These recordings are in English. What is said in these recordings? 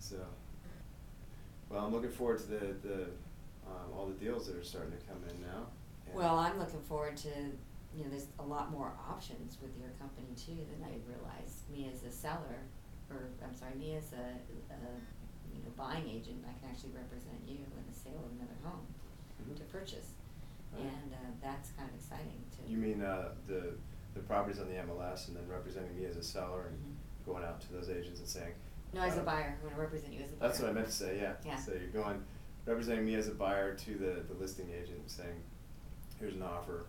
So, well, I'm looking forward to the all the deals that are starting to come in now. And Well, I'm looking forward to, there's a lot more options with your company too than I realized. Me as a seller, or I'm sorry, me as a buying agent, I can actually represent you in the sale of another home Mhm. to purchase, Right. and that's kind of exciting to. You mean the properties on the MLS, and then representing me as a seller and Mhm. going out to those agents and saying. No, as a buyer, I'm going to represent you as a buyer. That's what I meant to say. Yeah. Yeah. So you're going, representing me as a buyer to the listing agent, saying, "Here's an offer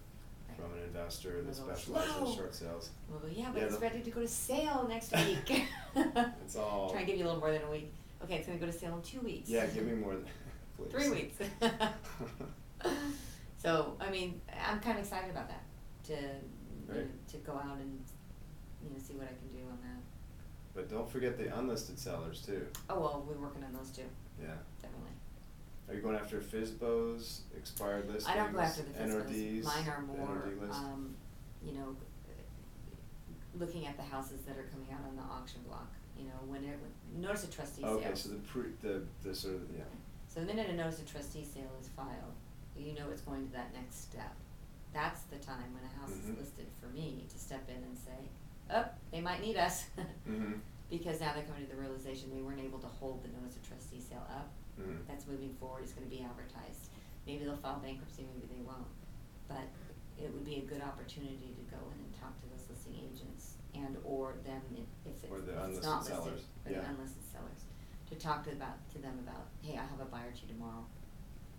Right. from an investor that We'll go, specializes in "Whoa." short sales." We'll go, yeah, but Yeah, it's ready to go to sale next week. It's all. Try and give you a little more than a week. Okay, it's going to go to sale in 2 weeks. Yeah, give me more than. Please. 3 weeks. So, I mean, I'm kind of excited about that, to Great. to go out and see what I can do on that. But don't forget the unlisted sellers too. Oh well, we're working on those too. Yeah. Definitely. Are you going after FSBOs, expired listings, I don't go after the FSBOs. NODs? Mine are more, NOD lists? Looking at the houses that are coming out on the auction block. Notice of trustee sale. Okay, so the sort of, yeah. So the minute a notice of trustee sale is filed, it's going to that next step. That's the time when a house Mhm. is listed for me to step in and say, oh, they might need us. Mhm. Because now they're coming to the realization they weren't able to hold the notice of trustee sale up. Mhm. That's moving forward, it's gonna be advertised. Maybe they'll file bankruptcy, maybe they won't. But it would be a good opportunity to go in and talk to those listing agents and or them if Or the it's unlisted not listed. sellers. Or Yeah. the unlisted sellers. To talk to them about, hey, I have a buyer to you tomorrow.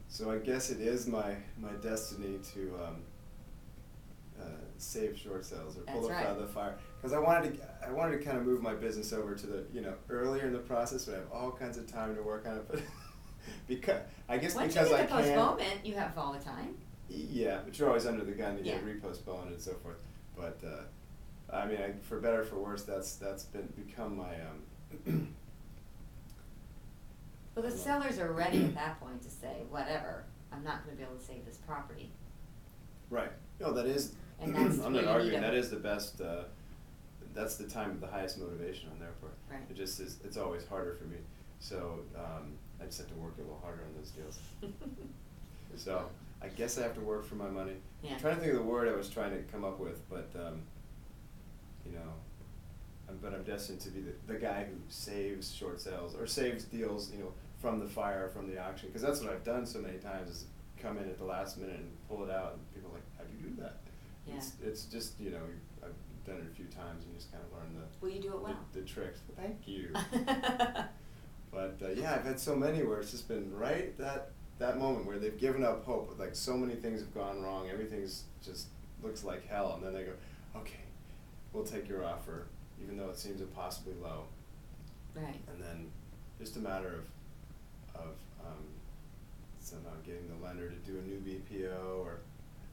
So I guess it is my destiny to save short sales or pull That's them right. out of the fire, because I wanted to kind of move my business over to the earlier in the process when I have all kinds of time to work on it, but because I Once can. you get the postponement, you have all the time. Yeah, but you're always under the gun to get Yeah. repostponed and so forth. But I mean, for better or for worse, that's become my Well, the sellers are ready at that point to say, whatever, I'm not gonna be able to save this property. right. No, that is. And that's I'm where not you arguing. need That a- is the best. That's the time of the highest motivation on their part. Right. It just is. It's always harder for me. So I just have to work a little harder on those deals. So I guess I have to work for my money. Yeah. I'm trying to think of the word I was trying to come up with, but I'm destined to be the guy who saves short sales or saves deals, from the fire, from the auction, because that's what I've done so many times, is come in at the last minute and pull it out, and people are like, how'd you do that? Yeah. It's just, I've done it a few times and you just kind of learn Well, you do it well. the tricks. Thank you. But yeah, I've had so many where it's just been right that moment where they've given up hope. Like, so many things have gone wrong. Everything's just looks like hell, and then they go, okay, we'll take your offer, even though it seems impossibly low. Right. And then just a matter of somehow getting the lender to do a new BPO, or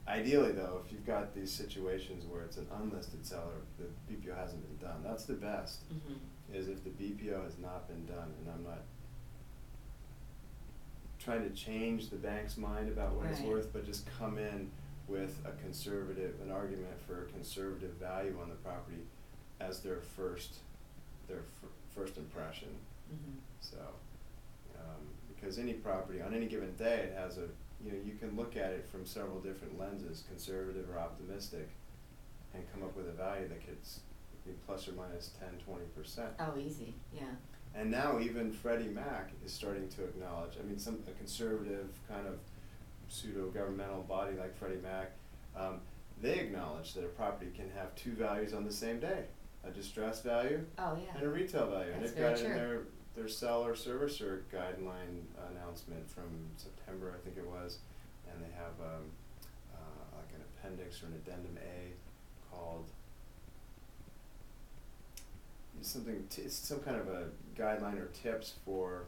ideally though, if you've got these situations where it's an unlisted seller, the BPO hasn't been done. That's the best. Mm-hmm. Is if the BPO has not been done, and I'm not trying to change the bank's mind about what it's Right. worth, but just come in with an argument for a conservative value on the property as their first impression. Mm-hmm. So, because any property on any given day, it has you can look at it from several different lenses, conservative or optimistic, and come up with a value that could be plus or minus 10-20%. Oh, easy, yeah. And now even Freddie Mac is starting to acknowledge, a conservative kind of pseudo-governmental body like Freddie Mac, they acknowledge that a property can have two values on the same day, a distressed value Oh, yeah. and a retail value. And That's they've got it very in true. their seller servicer guideline announcement from September, I think it was, and they have like an appendix or an addendum A called it's some kind of a guideline or tips for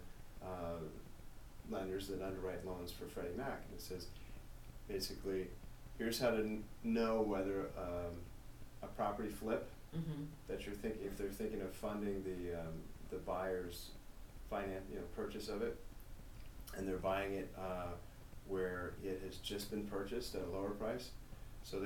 lenders that underwrite loans for Freddie Mac, and it says basically, here's how to know whether a property flip Mm-hmm. that you're thinking, if they're thinking of funding the buyer's purchase of it, and they're buying it where it has just been purchased at a lower price, so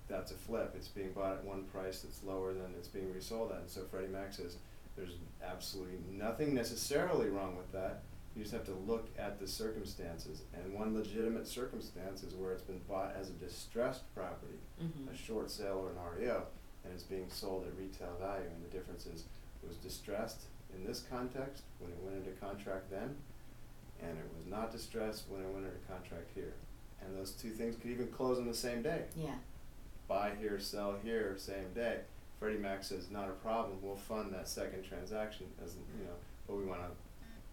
that's a flip. It's being bought at one price that's lower than it's being resold at, and so Freddie Mac says There's absolutely nothing necessarily wrong with that. You just have to look at the circumstances. And one legitimate circumstance is where it's been bought as a distressed property, Mhm. a short sale or an REO, and it's being sold at retail value. And the difference is it was distressed in this context when it went into contract then, and it was not distressed when it went into contract here. And those two things could even close on the same day. Yeah. Buy here, sell here, same day. Freddie Mac says, not a problem, we'll fund that second transaction, as you know, but we want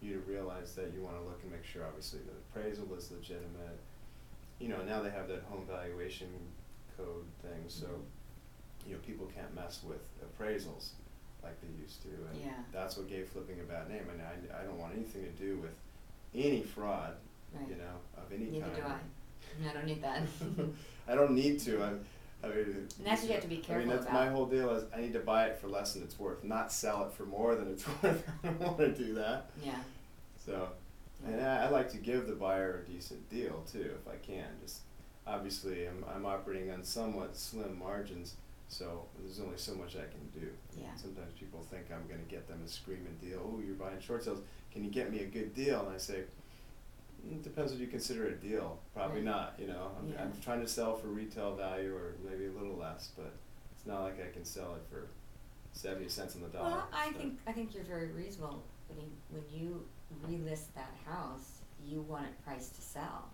you to realize that you want to look and make sure obviously the appraisal is legitimate. You know, now they have that home valuation code thing, so you know, people can't mess with appraisals like they used to, and Yeah. that's what gave flipping a bad name. And I don't want anything to do with any fraud, Right. you know, of any Neither kind. do I. I don't need that. I don't need to. I mean, And that's what you have to be careful I mean, that's about. my whole deal is I need to buy it for less than it's worth, not sell it for more than it's worth. I don't want to do that. Yeah. So, Yeah. and I like to give the buyer a decent deal too, if I can. Just obviously, I'm operating on somewhat slim margins, so there's only so much I can do. Yeah. Sometimes people think I'm going to get them a screaming deal. Oh, you're buying short sales. Can you get me a good deal? And I say, it depends what you consider a deal. Probably Right. not, you know. Yeah. I'm trying to sell for retail value or maybe a little less, but it's not like I can sell it for 70 cents on the dollar. Well, I so. think you're very reasonable. I mean, when you relist that house, you want it priced to sell.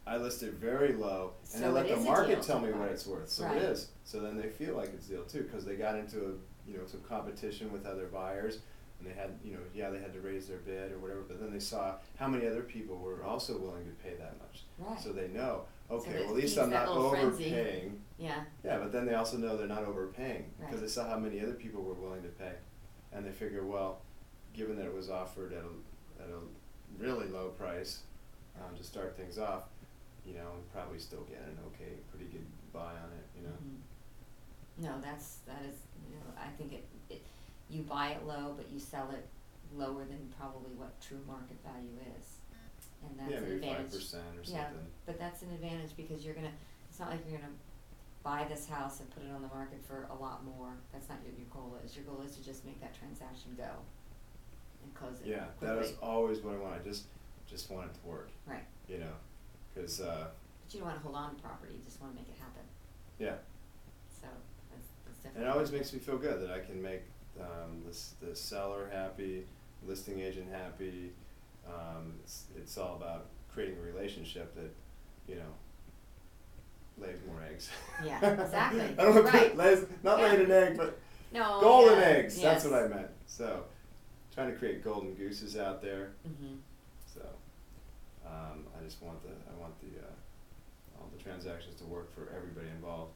I list it very low, and So I let it the is a market deal tell to me buy. what it's worth. So Right. it is. So then they feel like it's a deal too, because they got into some competition with other buyers, and they had they had to raise their bid or whatever. But then they saw how many other people were also willing to pay that much. Right. So they know, okay, that well, at least feeds I'm that not little frenzy. overpaying. Yeah. Yeah, but then they also know they're not overpaying because Right. they saw how many other people were willing to pay, and they figure, well, given that it was offered at a really low price to start things off, probably still get an pretty good buy on it, Mhm. No, that is, I think you buy it low, but you sell it lower than probably what true market value is, and that's Yeah, an maybe advantage. 5% or Yeah, something. but that's an advantage because it's not like you're gonna buy this house and put it on the market for a lot more. That's not what your goal is. Your goal is to just make that transaction go and close it Yeah, quickly. that is always what I want. I just want it to work, Right. because But you don't wanna hold on to property, you just wanna make it happen. yeah. So, that's And definitely. it always makes me feel good that I can make the seller happy, listing agent happy. It's all about creating a relationship that, lays more eggs. Yeah, exactly. I don't know Right. not Yeah. laid an egg, but No. golden yeah, eggs. yes. That's what I meant. So, trying to create golden gooses out there. Mhm. So, I just want all the transactions to work for everybody involved.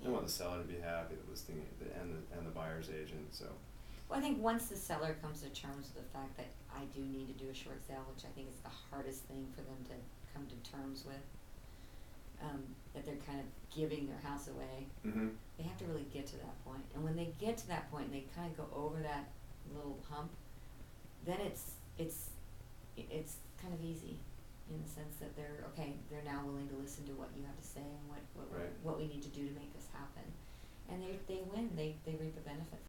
I want the seller to be happy, the listing and the buyer's agent. So, Well, I think once the seller comes to terms with the fact that I do need to do a short sale, which I think is the hardest thing for them to come to terms with, that they're kind of giving their house away, they have to really get to that point. And when they get to that point and they kind of go over that little hump, then it's kind of easy in the sense that they're now willing to listen to what you have to say and Right. what we need to do to make this happen. And they win, they reap a benefit